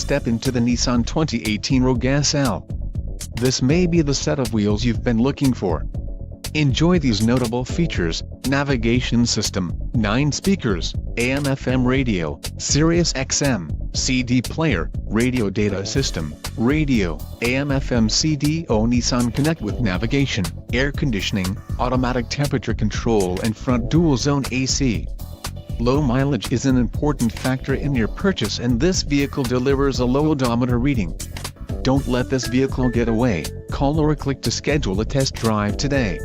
step into the Nissan 2018 Rogue SL. This may be the set of wheels you've been looking for. Enjoy these notable features: navigation system, 9 speakers, AM/FM radio, Sirius XM, CD player, radio data system, radio, AM/FM CDO, Nissan Connect with navigation, air conditioning, automatic temperature control and front dual-zone AC. Low mileage is an important factor in your purchase, and this vehicle delivers a low odometer reading. Don't let this vehicle get away. Call or click to schedule a test drive today.